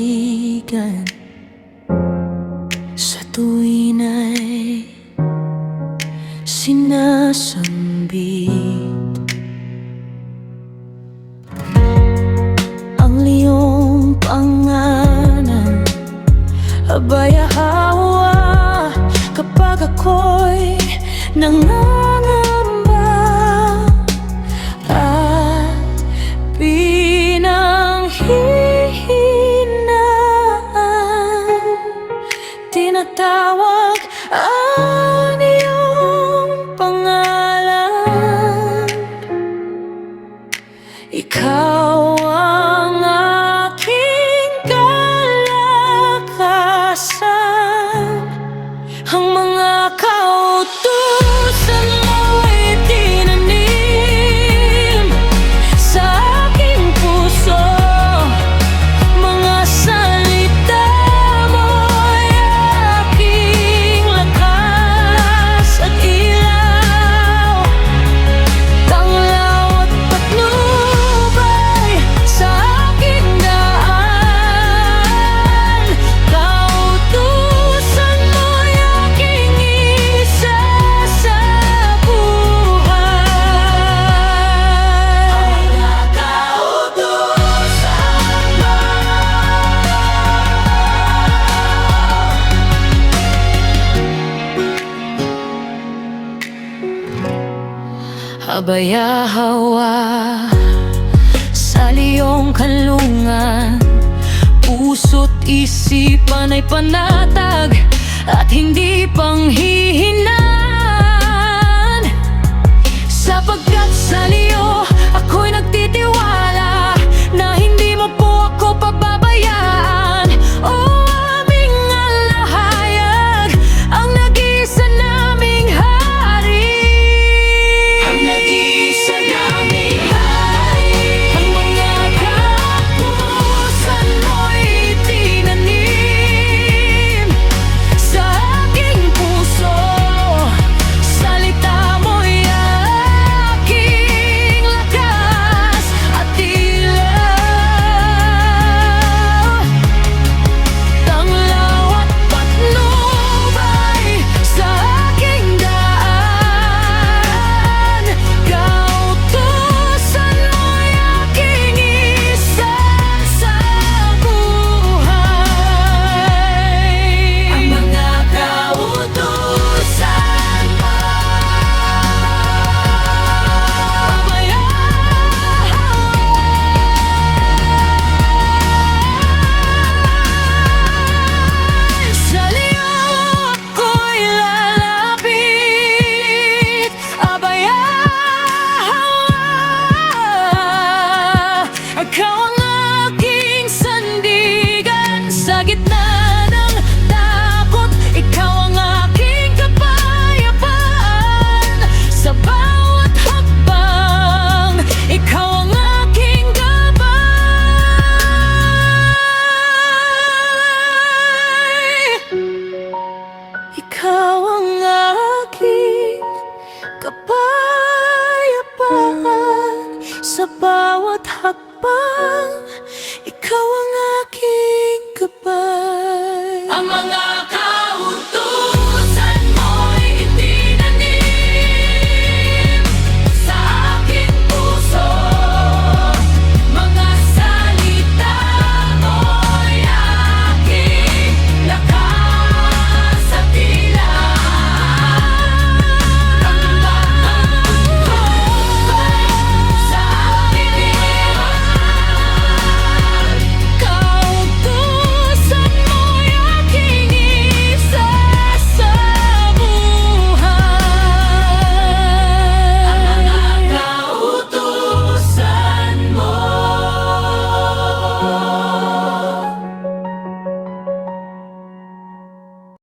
sandigan sa tuwin ay sinasambit. Ang liyong pangalan abay hawa kapag ako'y nangangamba at pinanghihinaan. Tinatawag ang iyong pangalan, ikaw ang aking kalakasan. Ang mga kautusan mo'y tinanim sa aking puso. Mga salita mo'y aking lakas at ilaw. Tanglaw at patnubay sa aking daan. Kautusan mo'y aking isa sa buhay. Mga kautusan mo, abaya hawa sa liyong kanlungan. Puso't isipan ay panatag at hindi panghihinaan, sapagkat sa liyo ako'y nagtitiwala na hindi mo po ako pababayaan. O aming alahayag, ang nag-iisa naming hari, ang nag-iisa naming hari. Ang mga kautusan mo'y tinanim sa aking puso. Salita mo'y aking lakas at ilaw. Tanglaw at patnubay sa aking daan. Kautusan mo'y aking isa sa buhay. Ang mga kautusan mo, abaya sa liyo ako'y lalapit. Abaya ikaw ang aking sandigan sa gitna ng takot. Ikaw ang aking kapayapaan sa bawat hakbang. Ikaw ang aking gabay. Ikaw ang aking kapayapaan sa bawat hakbang. Ikaw ang aking gabay. Ang mga